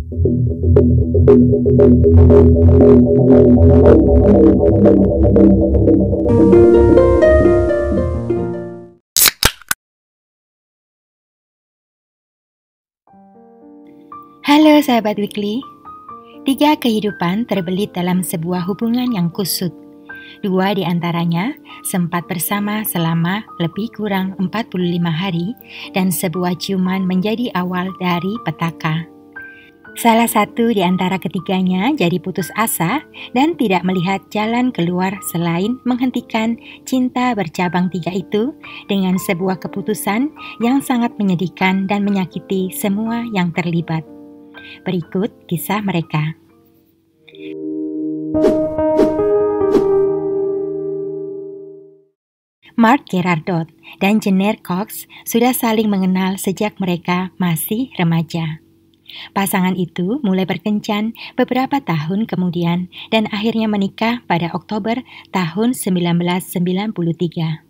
Halo sahabat Weekly, 3 kehidupan terbelit dalam sebuah hubungan yang kusut. 2 di antaranya sempat bersama selama lebih kurang 45 hari dan sebuah ciuman menjadi awal dari petaka. Salah satu di antara ketiganya jadi putus asa dan tidak melihat jalan keluar selain menghentikan cinta bercabang 3 itu dengan sebuah keputusan yang sangat menyedihkan dan menyakiti semua yang terlibat. Berikut kisah mereka. Mark Gerardot dan Jenner Cox sudah saling mengenal sejak mereka masih remaja. Pasangan itu mulai berkencan beberapa tahun kemudian dan akhirnya menikah pada Oktober tahun 1993.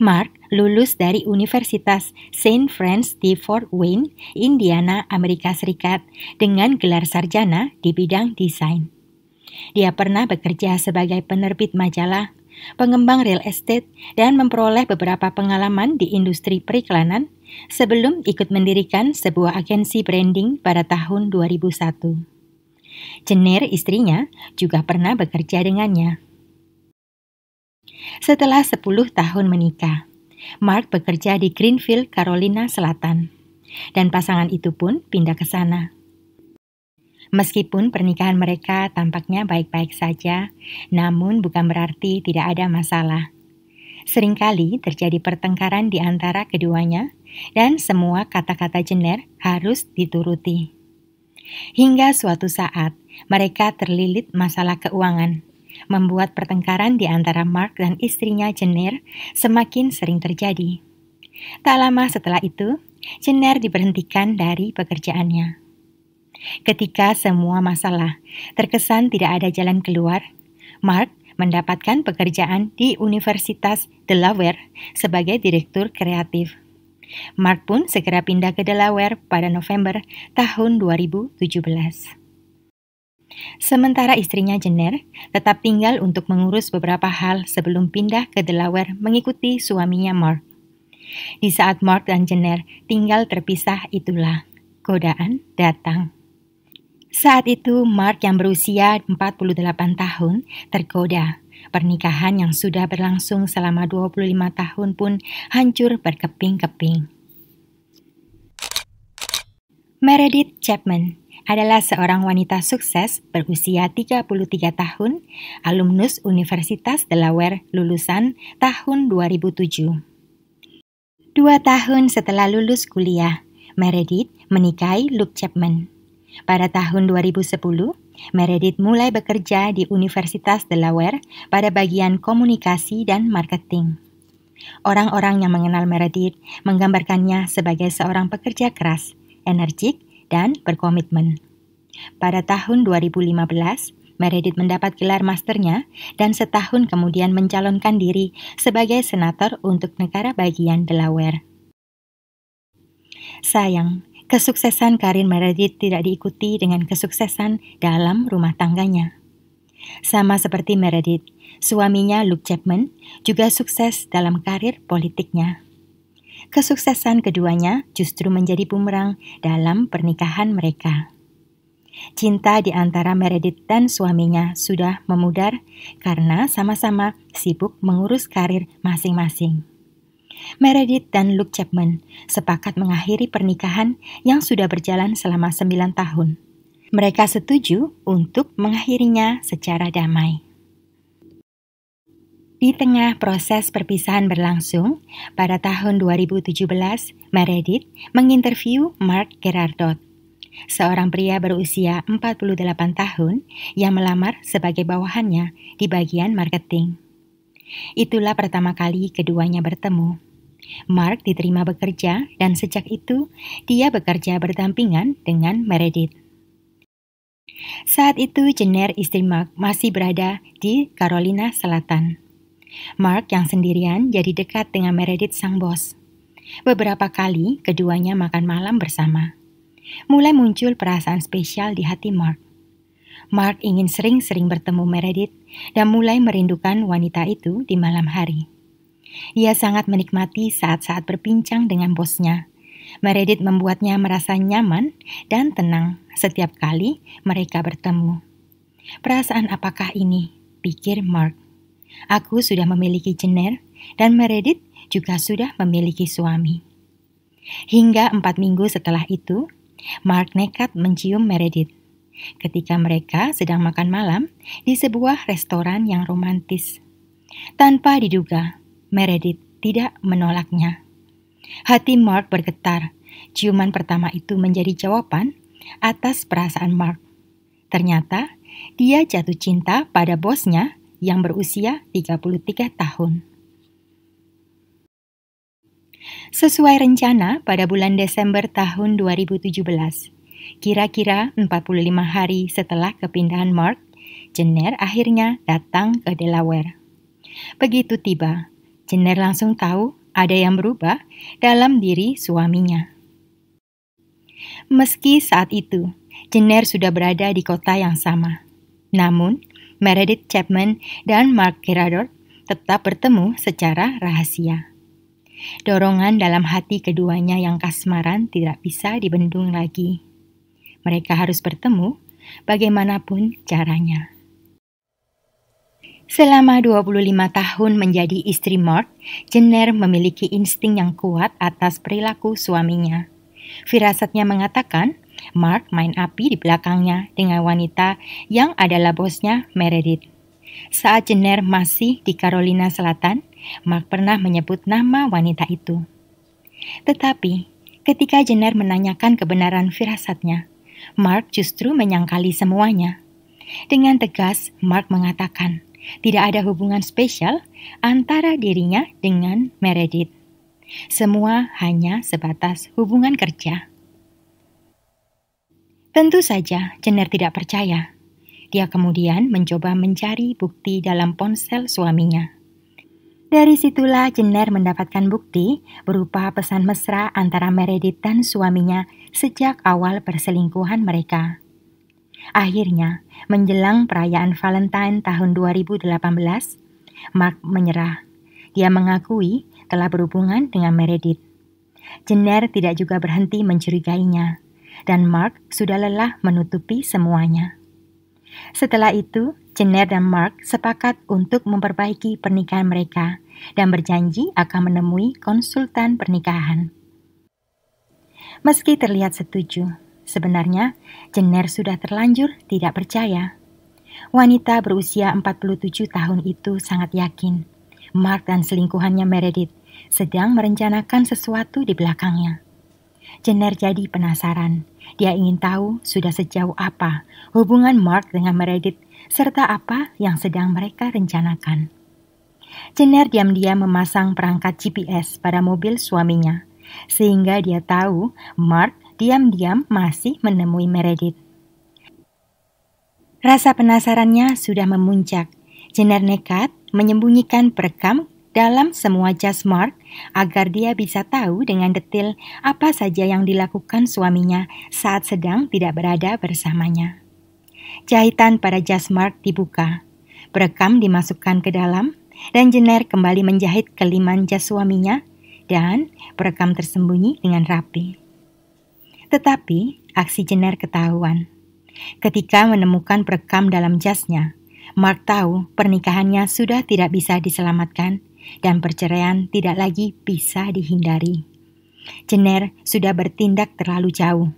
Mark lulus dari Universitas Saint Francis di Fort Wayne, Indiana, Amerika Serikat dengan gelar sarjana di bidang desain. Dia pernah bekerja sebagai penerbit majalah, pengembang real estate, dan memperoleh beberapa pengalaman di industri periklanan sebelum ikut mendirikan sebuah agensi branding pada tahun 2001. Jenner, istrinya, juga pernah bekerja dengannya. Setelah 10 tahun menikah, Mark bekerja di Greenville, Carolina Selatan, dan pasangan itu pun pindah ke sana. Meskipun pernikahan mereka tampaknya baik-baik saja, namun bukan berarti tidak ada masalah. Seringkali terjadi pertengkaran di antara keduanya, dan semua kata-kata Jenner harus dituruti. Hingga suatu saat, mereka terlilit masalah keuangan, membuat pertengkaran di antara Mark dan istrinya Jenner semakin sering terjadi. Tak lama setelah itu, Jenner diberhentikan dari pekerjaannya. Ketika semua masalah terkesan tidak ada jalan keluar, Mark mendapatkan pekerjaan di Universitas Delaware sebagai direktur kreatif. Mark pun segera pindah ke Delaware pada November tahun 2017. Sementara istrinya Jenner tetap tinggal untuk mengurus beberapa hal sebelum pindah ke Delaware mengikuti suaminya Mark. Di saat Mark dan Jenner tinggal terpisah itulah godaan datang. Saat itu Mark yang berusia 48 tahun tergoda. Pernikahan yang sudah berlangsung selama 25 tahun pun hancur berkeping-keping. Meredith Chapman adalah seorang wanita sukses berusia 33 tahun, alumnus Universitas Delaware lulusan tahun 2007. 2 tahun setelah lulus kuliah, Meredith menikahi Luke Chapman. Pada tahun 2010, Meredith mulai bekerja di Universitas Delaware pada bagian komunikasi dan marketing. Orang-orang yang mengenal Meredith menggambarkannya sebagai seorang pekerja keras, energik, dan berkomitmen. Pada tahun 2015, Meredith mendapat gelar masternya dan setahun kemudian mencalonkan diri sebagai senator untuk negara bagian Delaware. Sayang, kesuksesan karir Meredith tidak diikuti dengan kesuksesan dalam rumah tangganya. Sama seperti Meredith, suaminya Luke Chapman juga sukses dalam karir politiknya. Kesuksesan keduanya justru menjadi bumerang dalam pernikahan mereka. Cinta di antara Meredith dan suaminya sudah memudar karena sama-sama sibuk mengurus karir masing-masing. Meredith dan Luke Chapman sepakat mengakhiri pernikahan yang sudah berjalan selama 9 tahun. Mereka setuju untuk mengakhirinya secara damai. Di tengah proses perpisahan berlangsung, pada tahun 2017, Meredith menginterview Mark Gerardot, seorang pria berusia 48 tahun yang melamar sebagai bawahannya di bagian marketing. Itulah pertama kali keduanya bertemu. Mark diterima bekerja dan sejak itu dia bekerja berdampingan dengan Meredith. Saat itu Jenner, istri Mark, masih berada di Carolina Selatan. Mark yang sendirian jadi dekat dengan Meredith sang bos. Beberapa kali keduanya makan malam bersama. Mulai muncul perasaan spesial di hati Mark. Mark ingin sering-sering bertemu Meredith dan mulai merindukan wanita itu di malam hari. Ia sangat menikmati saat-saat berbincang dengan bosnya. Meredith membuatnya merasa nyaman dan tenang setiap kali mereka bertemu. Perasaan apakah ini? Pikir Mark. Aku sudah memiliki Jenner dan Meredith juga sudah memiliki suami. Hingga 4 minggu setelah itu, Mark nekat mencium Meredith ketika mereka sedang makan malam di sebuah restoran yang romantis. Tanpa diduga, Meredith tidak menolaknya. Hati Mark bergetar. Ciuman pertama itu menjadi jawaban atas perasaan Mark. Ternyata, dia jatuh cinta pada bosnya yang berusia 33 tahun. Sesuai rencana pada bulan Desember tahun 2017, kira-kira 45 hari setelah kepindahan Mark, Jenner akhirnya datang ke Delaware. Begitu tiba, Jenner langsung tahu ada yang berubah dalam diri suaminya. Meski saat itu, Jenner sudah berada di kota yang sama. Namun, Meredith Chapman dan Mark Gerardot tetap bertemu secara rahasia. Dorongan dalam hati keduanya yang kasmaran tidak bisa dibendung lagi. Mereka harus bertemu bagaimanapun caranya. Selama 25 tahun menjadi istri Mark, Jenner memiliki insting yang kuat atas perilaku suaminya. Firasatnya mengatakan, Mark main api di belakangnya dengan wanita yang adalah bosnya Meredith. Saat Jenner masih di Carolina Selatan, Mark pernah menyebut nama wanita itu. Tetapi, ketika Jenner menanyakan kebenaran firasatnya, Mark justru menyangkali semuanya. Dengan tegas, Mark mengatakan tidak ada hubungan spesial antara dirinya dengan Meredith. Semua hanya sebatas hubungan kerja. Tentu saja Jenner tidak percaya. Dia kemudian mencoba mencari bukti dalam ponsel suaminya. Dari situlah Jenner mendapatkan bukti berupa pesan mesra antara Meredith dan suaminya sejak awal perselingkuhan mereka. Akhirnya, menjelang perayaan Valentine tahun 2018, Mark menyerah. Dia mengakui telah berhubungan dengan Meredith. Jenner tidak juga berhenti mencurigainya, dan Mark sudah lelah menutupi semuanya. Setelah itu, Jenner dan Mark sepakat untuk memperbaiki pernikahan mereka dan berjanji akan menemui konsultan pernikahan. Meski terlihat setuju, sebenarnya Jenner sudah terlanjur tidak percaya. Wanita berusia 47 tahun itu sangat yakin Mark dan selingkuhannya Meredith sedang merencanakan sesuatu di belakangnya. Jenner jadi penasaran. Dia ingin tahu sudah sejauh apa hubungan Mark dengan Meredith serta apa yang sedang mereka rencanakan. Jenner diam-diam memasang perangkat GPS pada mobil suaminya, sehingga dia tahu Mark diam-diam masih menemui Meredith. Rasa penasarannya sudah memuncak. Jenner nekat menyembunyikan perekam dalam semua jas Mark agar dia bisa tahu dengan detail apa saja yang dilakukan suaminya saat sedang tidak berada bersamanya. Jahitan pada jas Mark dibuka, perekam dimasukkan ke dalam, dan Jenner kembali menjahit keliman jas suaminya dan perekam tersembunyi dengan rapi. Tetapi aksi Jenner ketahuan. Ketika menemukan perekam dalam jasnya, Mark tahu pernikahannya sudah tidak bisa diselamatkan dan perceraian tidak lagi bisa dihindari. Jenner sudah bertindak terlalu jauh.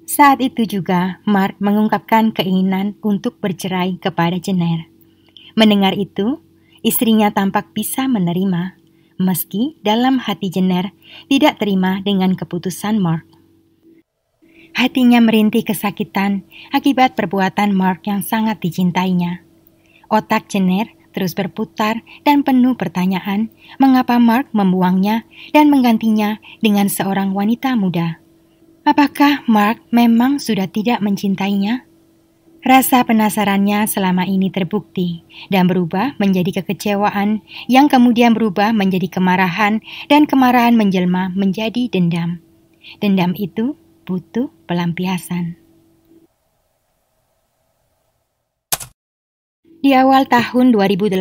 Saat itu juga Mark mengungkapkan keinginan untuk bercerai kepada Jenner. Mendengar itu, istrinya tampak bisa menerima, meski dalam hati Jenner tidak terima dengan keputusan Mark. Hatinya merintih kesakitan akibat perbuatan Mark yang sangat dicintainya. Otak Jenner terus berputar dan penuh pertanyaan mengapa Mark membuangnya dan menggantinya dengan seorang wanita muda. Apakah Mark memang sudah tidak mencintainya? Rasa penasarannya selama ini terbukti dan berubah menjadi kekecewaan yang kemudian berubah menjadi kemarahan dan kemarahan menjelma menjadi dendam. Dendam itu butuh pelampiasan. Di awal tahun 2018,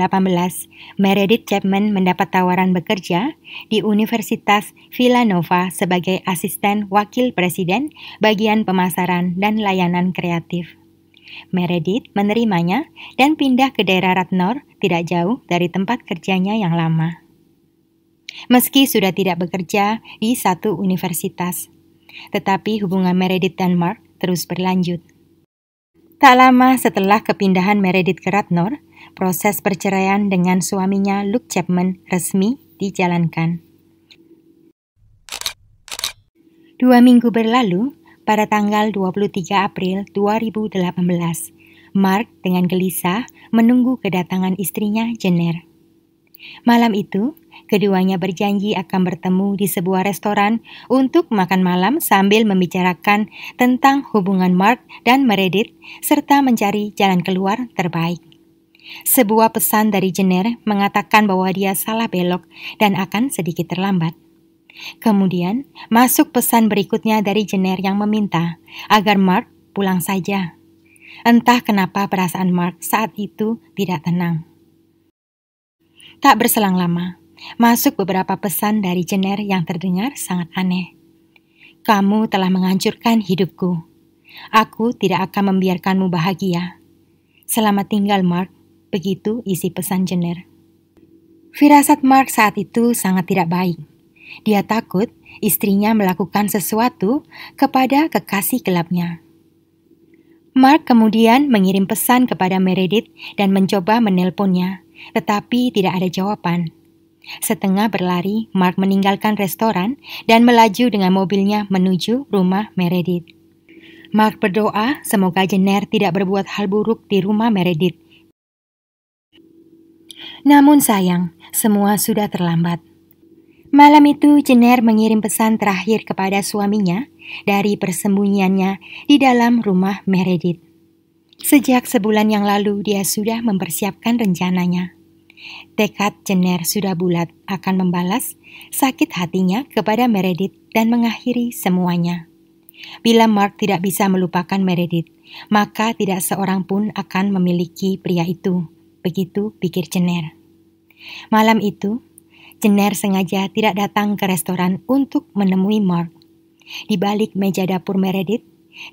Meredith Chapman mendapat tawaran bekerja di Universitas Villanova sebagai asisten wakil presiden bagian pemasaran dan layanan kreatif. Meredith menerimanya dan pindah ke daerah Radnor, tidak jauh dari tempat kerjanya yang lama. Meski sudah tidak bekerja di satu universitas, tetapi hubungan Meredith dan Mark terus berlanjut. Tak lama setelah kepindahan Meredith ke Radnor, proses perceraian dengan suaminya Luke Chapman resmi dijalankan. 2 minggu berlalu, pada tanggal 23 April 2018, Mark dengan gelisah menunggu kedatangan istrinya Jenner. Malam itu, keduanya berjanji akan bertemu di sebuah restoran untuk makan malam sambil membicarakan tentang hubungan Mark dan Meredith serta mencari jalan keluar terbaik. Sebuah pesan dari Jenner mengatakan bahwa dia salah belok dan akan sedikit terlambat. Kemudian, masuk pesan berikutnya dari Jenner yang meminta agar Mark pulang saja. Entah kenapa perasaan Mark saat itu tidak tenang. Tak berselang lama, masuk beberapa pesan dari Jenner yang terdengar sangat aneh. "Kamu telah menghancurkan hidupku. Aku tidak akan membiarkanmu bahagia. Selamat tinggal, Mark." Begitu isi pesan Jenner. Firasat Mark saat itu sangat tidak baik. Dia takut istrinya melakukan sesuatu kepada kekasih gelapnya. Mark kemudian mengirim pesan kepada Meredith dan mencoba menelponnya, tetapi tidak ada jawaban. Setengah berlari, Mark meninggalkan restoran dan melaju dengan mobilnya menuju rumah Meredith. Mark berdoa semoga Jenner tidak berbuat hal buruk di rumah Meredith. Namun sayang, semua sudah terlambat. Malam itu Jenner mengirim pesan terakhir kepada suaminya dari persembunyiannya di dalam rumah Meredith. Sejak sebulan yang lalu dia sudah mempersiapkan rencananya. Tekad Jenner sudah bulat akan membalas sakit hatinya kepada Meredith dan mengakhiri semuanya. Bila Mark tidak bisa melupakan Meredith, maka tidak seorang pun akan memiliki pria itu. Begitu pikir Jenner. Malam itu, Jenner sengaja tidak datang ke restoran untuk menemui Mark. Di balik meja dapur Meredith,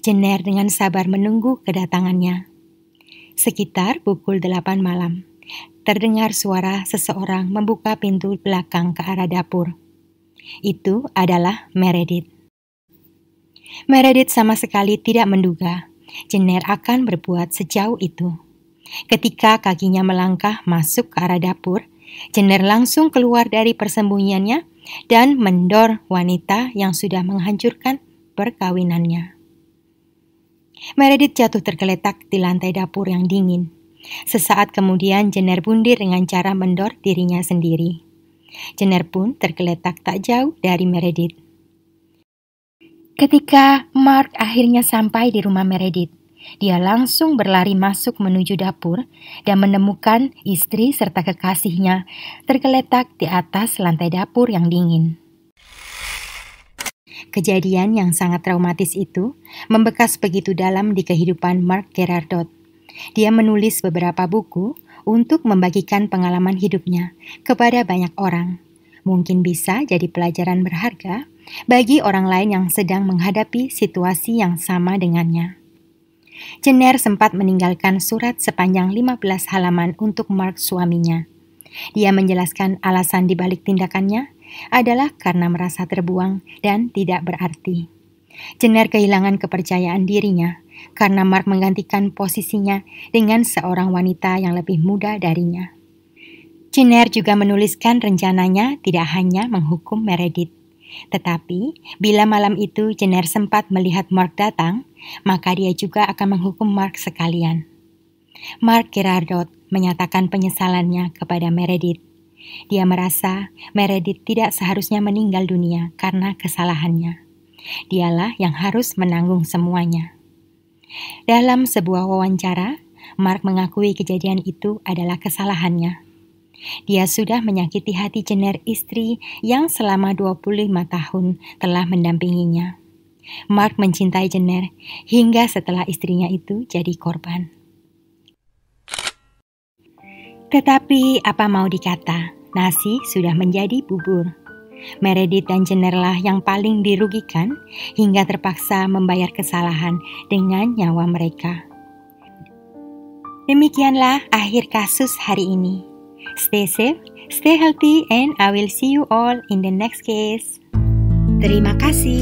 Jenner dengan sabar menunggu kedatangannya. Sekitar pukul 8 malam, terdengar suara seseorang membuka pintu belakang ke arah dapur. Itu adalah Meredith. Meredith sama sekali tidak menduga Jenner akan berbuat sejauh itu. Ketika kakinya melangkah masuk ke arah dapur, Jenner langsung keluar dari persembunyiannya dan mendor wanita yang sudah menghancurkan perkawinannya. Meredith jatuh tergeletak di lantai dapur yang dingin. Sesaat kemudian Jenner bundir dengan cara mendor dirinya sendiri. Jenner pun tergeletak tak jauh dari Meredith. Ketika Mark akhirnya sampai di rumah Meredith, dia langsung berlari masuk menuju dapur dan menemukan istri serta kekasihnya tergeletak di atas lantai dapur yang dingin. Kejadian yang sangat traumatis itu membekas begitu dalam di kehidupan Mark Gerardot. Dia menulis beberapa buku untuk membagikan pengalaman hidupnya kepada banyak orang. Mungkin bisa jadi pelajaran berharga bagi orang lain yang sedang menghadapi situasi yang sama dengannya. Jenner sempat meninggalkan surat sepanjang 15 halaman untuk Mark suaminya. Dia menjelaskan alasan dibalik tindakannya adalah karena merasa terbuang dan tidak berarti. Jenner kehilangan kepercayaan dirinya karena Mark menggantikan posisinya dengan seorang wanita yang lebih muda darinya. Jenner juga menuliskan rencananya tidak hanya menghukum Meredith, tetapi bila malam itu Jenner sempat melihat Mark datang, maka dia juga akan menghukum Mark sekalian. Mark Gerardot menyatakan penyesalannya kepada Meredith. Dia merasa Meredith tidak seharusnya meninggal dunia karena kesalahannya. Dialah yang harus menanggung semuanya. Dalam sebuah wawancara, Mark mengakui kejadian itu adalah kesalahannya. Dia sudah menyakiti hati Jenner, istri yang selama 25 tahun telah mendampinginya. Mark mencintai Jenner hingga setelah istrinya itu jadi korban. Tetapi apa mau dikata, nasi sudah menjadi bubur. Meredith dan Jenner lah yang paling dirugikan hingga terpaksa membayar kesalahan dengan nyawa mereka. Demikianlah akhir kasus hari ini. Stay safe, stay healthy, and I will see you all in the next case. Terima kasih.